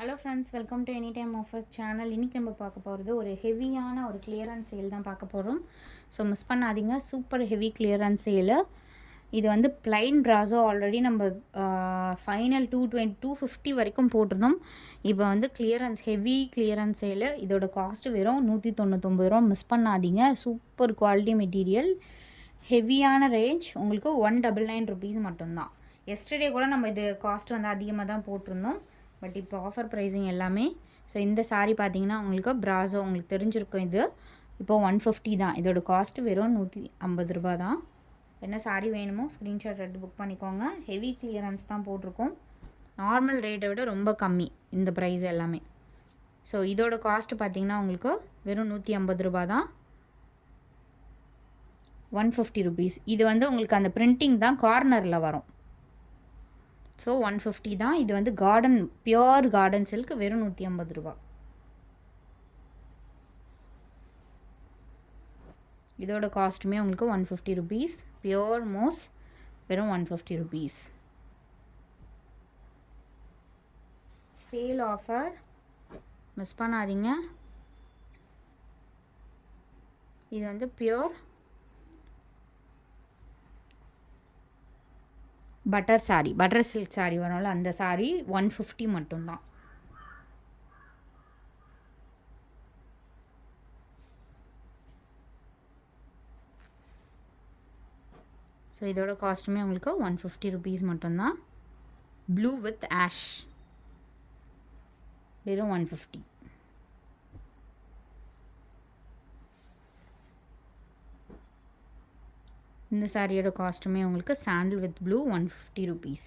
Hello friends, welcome to any time offer channel. இன்றைக்கி நம்ம பார்க்க போகிறது ஒரு ஹெவியான ஒரு கிளியரன்ஸ் சேல் தான் பார்க்க போகிறோம். ஸோ மிஸ் பண்ணாதீங்க, சூப்பர் ஹெவி கிளியரன்ஸ் சேலு. இது வந்து பிளைன் ப்ராஸோ ஆல்ரெடி நம்ம ஃபைனல் 250 வரைக்கும் போட்டிருந்தோம். இப்போ வந்து கிளியரன்ஸ் ஹெவி கிளியரன்ஸ் சேலு. இதோட காஸ்ட்டு வெறும் 199 ரூபா. மிஸ் பண்ணாதீங்க, சூப்பர் குவாலிட்டி மெட்டீரியல், ஹெவியான ரேஞ்ச். உங்களுக்கு 199 ருபீஸ் மட்டும்தான். எஸ்டர்டே கூட நம்ம இது காஸ்ட் வந்து அதிகமாக தான் போட்டிருந்தோம், பட் இப்போ ஆஃபர் ப்ரைஸிங் எல்லாமே. ஸோ இந்த சாரீ பார்த்தீங்கன்னா உங்களுக்கு ப்ராஸோ உங்களுக்கு தெரிஞ்சிருக்கும். இது இப்போ 150 தான். இதோட காஸ்ட்டு வெறும் 150 ரூபா தான். என்ன சாரீ வேணுமோ ஸ்க்ரீன்ஷாட் எடுத்து புக் பண்ணிக்கோங்க. ஹெவி கிளியரன்ஸ் தான் போட்டிருக்கோம். நார்மல் ரேட்டை விட ரொம்ப கம்மி இந்த ப்ரைஸ் எல்லாமே. ஸோ இதோட காஸ்ட்டு பார்த்தீங்கன்னா உங்களுக்கு வெறும் 150 ரூபா தான். 150 ருபீஸ். இது வந்து உங்களுக்கு அந்த பிரிண்டிங் தான் கார்னரில் வரும். ஸோ 150 தான். இது வந்து கார்டன், பியோர் கார்டன் சில்க், வெறும் 150 ரூபா. இதோட காஸ்ட்டுமே உங்களுக்கு 150 ருபீஸ். பியோர் மோஸ், வெறும் 150 ருபீஸ். சேல் ஆஃபர் மிஸ் பண்ணாதீங்க. இது வந்து pure butter sari, butter silk sari வரும்ல, அந்த சாரீ 150 மட்டும்தான். ஸோ இதோட காஸ்ட்டுமே உங்களுக்கு 150 ருபீஸ் மட்டும்தான். ப்ளூ வித் ஆஷ், வெறும் 150. இந்த சாரியோட காஸ்ட்டுமே உங்களுக்கு சாண்டில் with blue 150 rupees.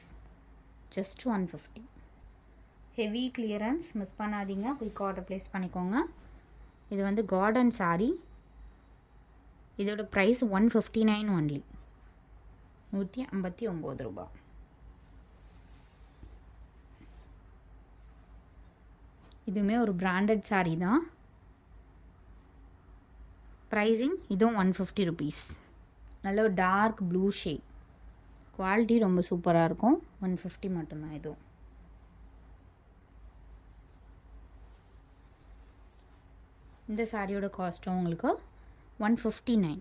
Just 150. Heavy clearance, miss பண்ணாதீங்க, குயிக் ஆர்டர் ப்ளேஸ் பண்ணிக்கோங்க. இது வந்து கார்டன் சாரீ. இதோட ப்ரைஸ் 159 ஒன்லி, 159 ரூபா. இதுவுமே ஒரு பிராண்டட் சாரீ தான். ப்ரைஸிங் இதுவும் 150 ருபீஸ். நல்ல ஒரு டார்க் ப்ளூ ஷேட், குவாலிட்டி ரொம்ப சூப்பராக இருக்கும். 150 மட்டும்தான். இதுவும் இந்த சாரியோட காஸ்ட்டும் உங்களுக்கு 159.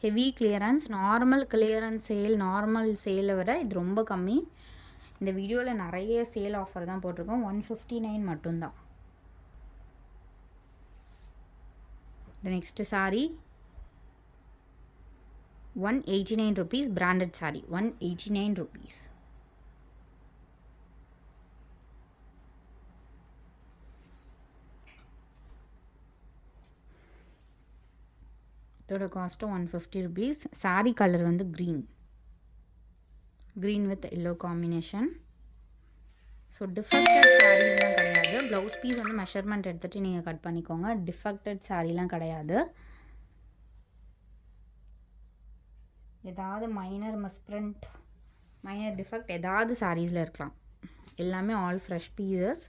Heavy clearance. Normal clearance sale, normal சேலை விட இது ரொம்ப கம்மி. இந்த வீடியோவில் நிறைய சேல் ஆஃபர் தான் போட்டிருக்கோம். 159 மட்டும்தான். இந்த next sari 189 rupees. Branded sari 189 rupees. இதோட காஸ்ட்டும் 150 ருபீஸ். சாரீ கலர் வந்து green with yellow combination. So defected சாரீஸ்லாம் கிடையாது. ப்ளவுஸ் பீஸ் வந்து மெஷர்மெண்ட் எடுத்துகிட்டு நீங்கள் கட் பண்ணிக்கோங்க. டிஃபெக்டட் சாரீலாம் கிடையாது. ஏதாவது மைனர் மிஸ்பிரிண்ட், மைனர் டிஃபெக்ட் ஏதாவது சாரீஸில் இருக்கலாம். எல்லாமே all fresh pieces.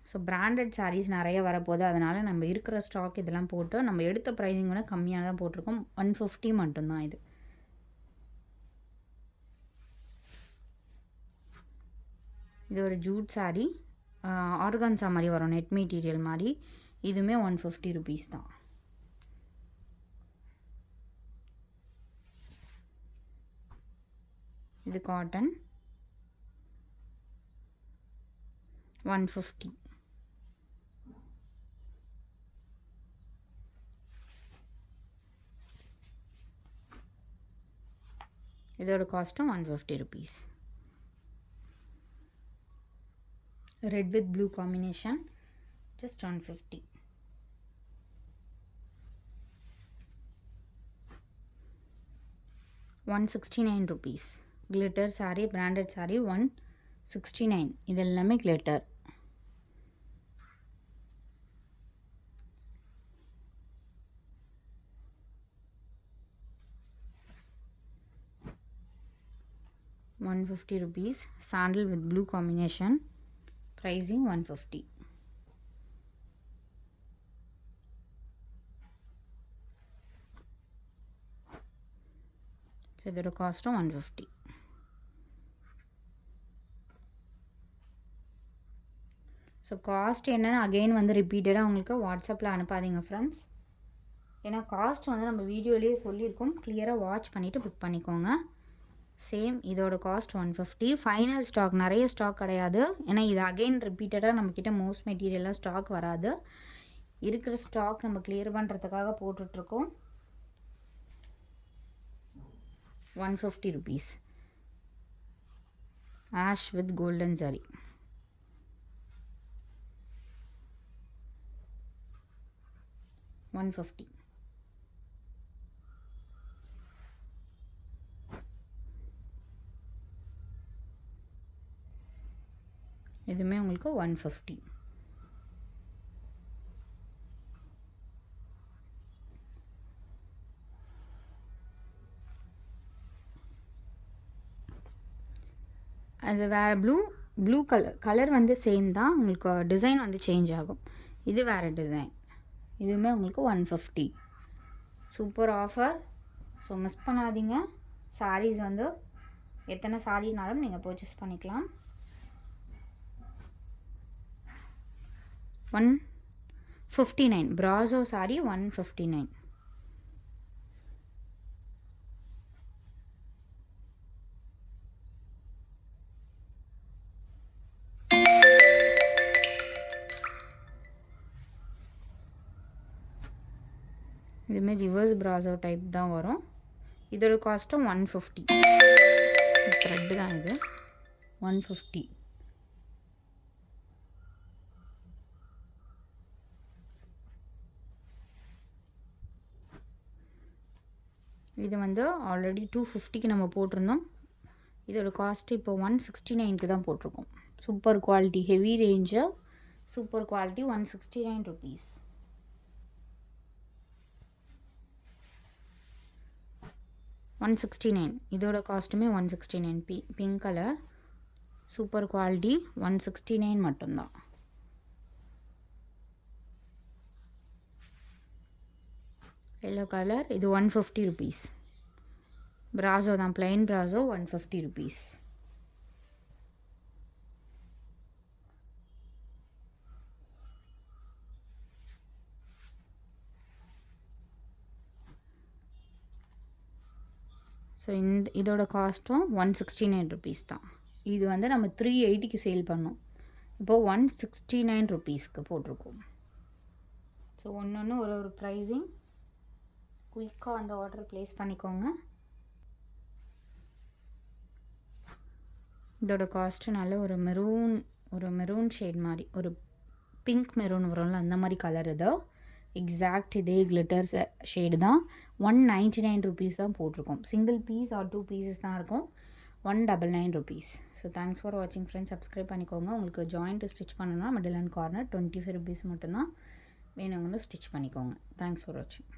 So branded sarees நிறைய வரப்போகுது, அதனால் நம்ம இருக்கிற ஸ்டாக் இதெல்லாம் போட்டு நம்ம எடுத்த ப்ரைஸிங் கூட கம்மியாக தான் போட்டிருக்கோம். 150 மட்டும்தான். இது ஒரு ஜூட் சாரீ, ஆர்கான்ஸா மாதிரி வரும், நெட் மெட்டீரியல் மாதிரி. இதுவுமே 150 ருபீஸ் தான். இது காட்டன், 150. இதோட காஸ்ட்டும் 150 rupees. Red with blue combination, just 150. ₹169. Glitter sari, branded sari 169. இது எல்லாமே glitter. ₹150. Sandal with blue combination. Pricing 150. So இதோட காஸ்ட்டும் 150. ஸோ காஸ்ட் என்னென்னு அகெயின் வந்து ரிப்பீட்டடாக உங்களுக்கு வாட்ஸ்அப்பில் அனுப்பாதீங்க ஃப்ரெண்ட்ஸ். ஏன்னா காஸ்ட் வந்து நம்ம வீடியோலேயே சொல்லியிருக்கோம், கிளியராக வாட்ச் பண்ணிவிட்டு புக் பண்ணிக்கோங்க. சேம் இதோட காஸ்ட் 150. ஃபைனல் ஸ்டாக், நிறைய ஸ்டாக் கிடையாது. ஏன்னா இது அகெயின் ரிப்பீட்டடாக நம்மக்கிட்ட மோஸ்ட் மெட்டீரியலாக ஸ்டாக் வராது. இருக்கிற ஸ்டாக் நம்ம கிளியர் பண்ணுறதுக்காக போட்டுட்ருக்கோம். 150 rupees. Ash with golden zari. $150. இதுமே உங்களுக்கு 150. அது வேறு ப்ளூ கலர் வந்து சேம் தான், உங்களுக்கு டிசைன் வந்து சேஞ்ச் ஆகும். இது வேறு டிசைன். இதுவுமே உங்களுக்கு 150. Super offer. ஸோ மிஸ் பண்ணாதீங்க. சாரீஸ் வந்து எத்தனை சாரீனாலும் நீங்கள் பர்ச்சேஸ் பண்ணிக்கலாம். 159 பிராசோ சாரி 159. இதுமாரி ரிவர்ஸ் பிராசோ டைப் தான் வரும். இதோட காஸ்ட்டும் 150. த்ரெட்டு தான் இது. 150. இது வந்து ஆல்ரெடி 250க்கு நம்ம போட்டிருந்தோம். இதோட காஸ்ட்டு இப்போ 169க்கு தான் போட்டிருக்கோம். Super quality, heavy range, super quality. 169 rupees. 169. இதோட காஸ்ட்டுமே 169. Pink colour, super quality. 169 மட்டும்தான். எல்லோ கலர், இது 150 rupees. பிராசோ தான், பிளைன் பிராசோ 150 rupees. ஸோ இதோட காஸ்ட்டும் 169 rupees தான். இது வந்து நம்ம 380க்கு சேல் பண்ணோம். இப்போது 169 rupeesக்கு போட்டிருக்கோம். ஸோ ஒன்று ஒரு ப்ரைஸிங். குயிக்காக அந்த ஆர்டர் ப்ளேஸ் பண்ணிக்கோங்க. இதோட காஸ்ட்டு நல்ல ஒரு மெரூன் ஷேட் மாதிரி, ஒரு பிங்க் மெரூன் வரும்ல அந்த மாதிரி கலர். இது எக்ஸாக்ட் இதே கிளிட்டர்ஸ் ஷேடு தான். 199 rupees தான் போட்டிருக்கோம். சிங்கிள் பீஸ் ஆர் 2 pieces தான் இருக்கும். 199 rupees. ஸோ தேங்க்ஸ் ஃபார் வாட்சிங் ஃப்ரெண்ட்ஸ். சப்ஸ்கிரைப் பண்ணிக்கோங்க. உங்களுக்கு ஜாயிண்ட்டு ஸ்டிச் பண்ணணும்னா மிடில் அண்ட் கார்னர் 25 rupees மட்டும்தான். வேணுங்கன்னு ஸ்டிச் பண்ணிக்கோங்க. தேங்க்ஸ் ஃபார் வாட்சிங்.